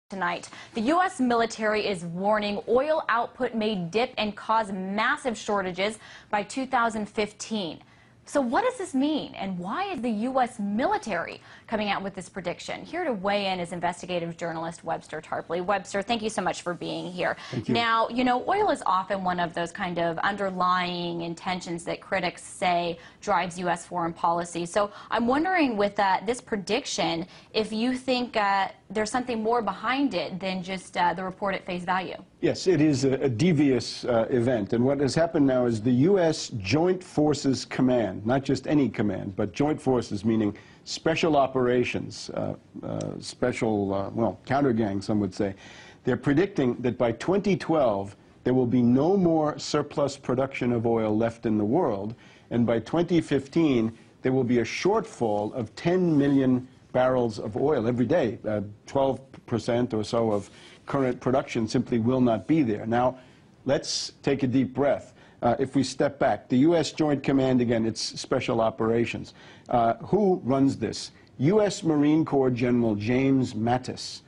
Tonight, the U.S. military is warning oil output may dip and cause massive shortages by 2015. So what does this mean, and why is the U.S. military coming out with this prediction? Here to weigh in is investigative journalist Webster Tarpley. Webster, thank you so much for being here. Thank you. Now, you know, oil is often one of those kind of underlying intentions that critics say drives U.S. foreign policy. So I'm wondering with this prediction, if you think there's something more behind it than just the report at face value. Yes, it is a devious event. And what has happened now is the U.S. Joint Forces Command, not just any command, but Joint Forces, meaning special operations, well, counter-gang, some would say. They're predicting that by 2012, there will be no more surplus production of oil left in the world. And by 2015, there will be a shortfall of 10 million barrels of oil every day. 12% or so of current production simply will not be there. Now, let's take a deep breath. If we step back, the U.S. Joint Command, again, it's special operations. Who runs this? U.S. Marine Corps General James Mattis.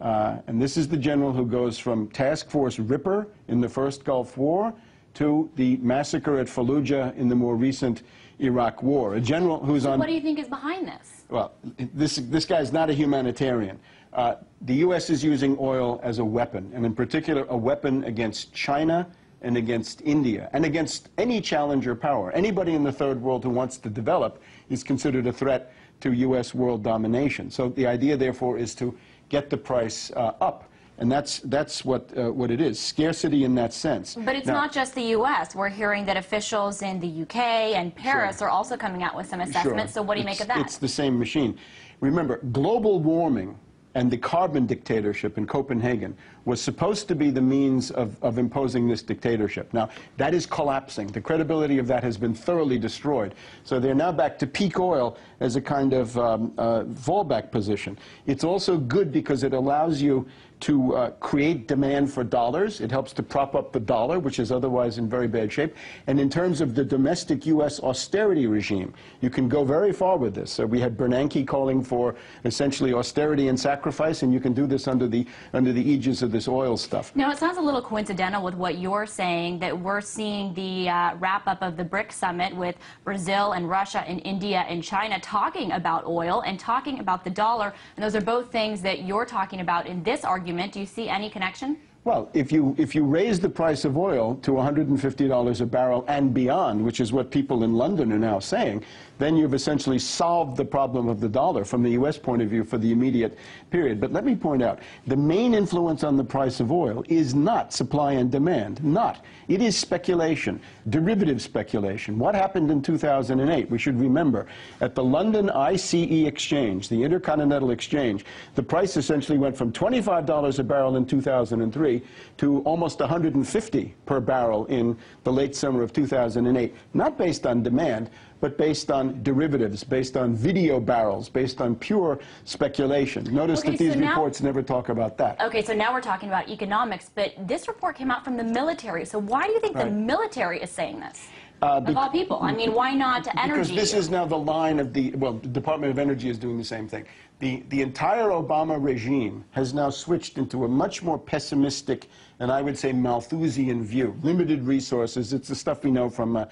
And this is the general who goes from Task Force Ripper in the first Gulf War to the massacre at Fallujah in the more recent Iraq War. A general who's on... What do you think is behind this? Well, this guy's not a humanitarian. The U.S. is using oil as a weapon, and in particular a weapon against China and against India, and against any challenger power. Anybody in the third world who wants to develop is considered a threat to U.S. world domination. So the idea, therefore, is to get the price up. And that's what it is, scarcity in that sense. But it's not just the U.S. We're hearing that officials in the U.K. and Paris are also coming out with some assessments. So what do you make of that? It's the same machine. Remember, global warming and the carbon dictatorship in Copenhagen was supposed to be the means of imposing this dictatorship. Now, that is collapsing. The credibility of that has been thoroughly destroyed. So they're now back to peak oil as a kind of fallback position. It's also good because it allows you to create demand for dollars. It helps to prop up the dollar, which is otherwise in very bad shape. And in terms of the domestic U.S. austerity regime, you can go very far with this. So we had Bernanke calling for essentially austerity and sacrifice, and you can do this under the aegis of this oil stuff. Now, it sounds a little coincidental with what you're saying, that we're seeing the wrap-up of the BRICS summit with Brazil and Russia and India and China talking about oil and talking about the dollar. And those are both things that you're talking about in this argument. Do you see any connection? Well, if you raise the price of oil to $150 a barrel and beyond, which is what people in London are now saying, then you've essentially solved the problem of the dollar from the U.S. point of view for the immediate period. But let me point out, the main influence on the price of oil is not supply and demand, not. It is speculation, derivative speculation. What happened in 2008? We should remember, at the London ICE exchange, the Intercontinental Exchange, the price essentially went from $25 a barrel in 2003 to almost $150 per barrel in the late summer of 2008, not based on demand, but based on derivatives, based on video barrels, based on pure speculation. Notice that these reports never talk about that. Okay, so now we're talking about economics, but this report came out from the military. So why do you think the military is saying this? Of all people. I mean, why not energy? Because this is now the line of the, well, the Department of Energy is doing the same thing. The entire Obama regime has now switched into a much more pessimistic and I would say Malthusian view. Limited resources. It's the stuff we know from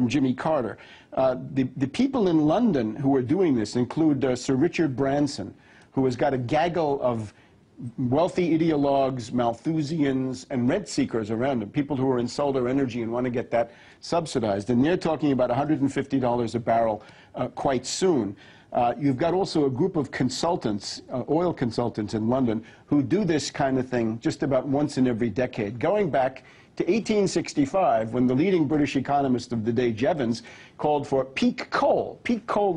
Jimmy Carter. The people in London who are doing this include Sir Richard Branson, who has got a gaggle of wealthy ideologues, Malthusians, and rent seekers around him, people who are in solar energy and want to get that subsidized. And they're talking about $150 a barrel quite soon. You've got also a group of consultants, oil consultants in London, who do this kind of thing just about once in every decade, going back to 1865, when the leading British economist of the day, Jevons, called for peak coal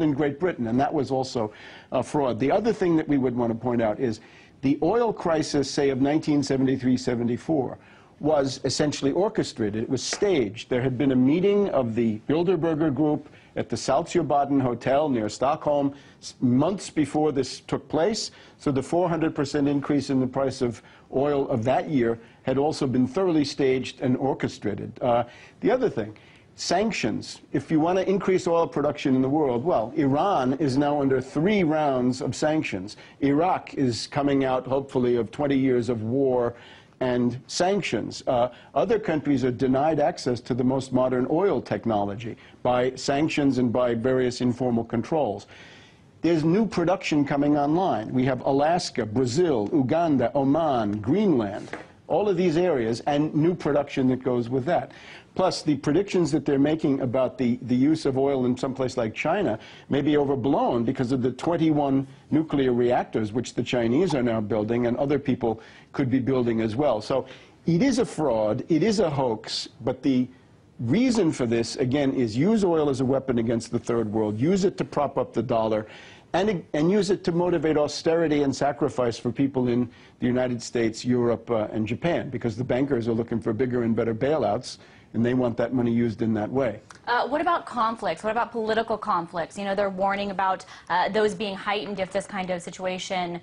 in Great Britain, and that was also a fraud. The other thing that we would want to point out is the oil crisis, say, of 1973-74, was essentially orchestrated. It was staged. There had been a meeting of the Bilderberger Group at the Saltsjöbaden Hotel near Stockholm months before this took place. So the 400% increase in the price of oil of that year had also been thoroughly staged and orchestrated. The other thing, Sanctions. If you want to increase oil production in the world, well, Iran is now under 3 rounds of sanctions. Iraq is coming out, hopefully, of 20 years of war and sanctions. Other countries are denied access to the most modern oil technology by sanctions and by various informal controls. There's new production coming online. We have Alaska, Brazil, Uganda, Oman, Greenland, all of these areas, and new production that goes with that. Plus, the predictions that they're making about the use of oil in some place like China may be overblown because of the 21 nuclear reactors which the Chinese are now building and other people could be building as well. So it is a fraud, it is a hoax, but the reason for this, again, is use oil as a weapon against the third world, use it to prop up the dollar, and use it to motivate austerity and sacrifice for people in the United States, Europe, and Japan, because the bankers are looking for bigger and better bailouts, and they want that money used in that way. What about conflicts? What about political conflicts? You know, they're warning about those being heightened if this kind of situation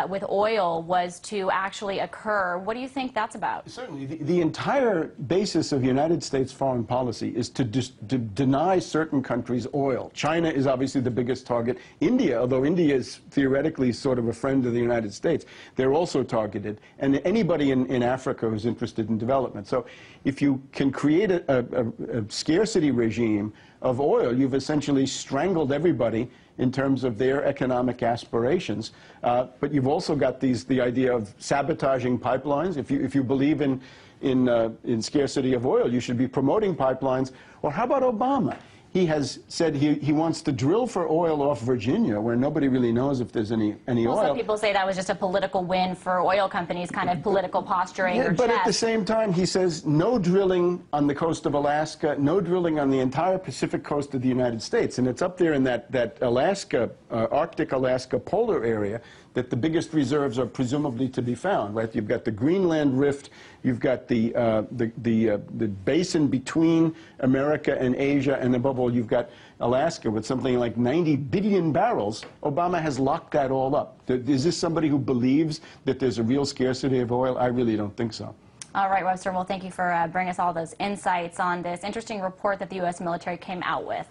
with oil was to actually occur. What do you think that's about? Certainly. The entire basis of United States foreign policy is to deny certain countries oil. China is obviously the biggest target. India, although India is theoretically sort of a friend of the United States, they're also targeted. And anybody in Africa who's interested in development. So if you can create a scarcity regime of oil, you've essentially strangled everybody in terms of their economic aspirations. But you've also got the idea of sabotaging pipelines. If you believe in scarcity of oil, you should be promoting pipelines. Or how about Obama? He has said he wants to drill for oil off Virginia, where nobody really knows if there's any oil. Some people say that was just a political win for oil companies, kind of political posturing or But chess. at the same time, he says no drilling on the coast of Alaska, no drilling on the entire Pacific coast of the United States. And it's up there in that Alaska, Arctic Alaska polar area that the biggest reserves are presumably to be found, right? You've got the Greenland Rift, you've got the basin between America and Asia, and above all, you've got Alaska with something like 90 billion barrels. Obama has locked that all up. Is this somebody who believes that there's a real scarcity of oil? I really don't think so. All right, Webster, well, thank you for bringing us all those insights on this interesting report that the U.S. military came out with.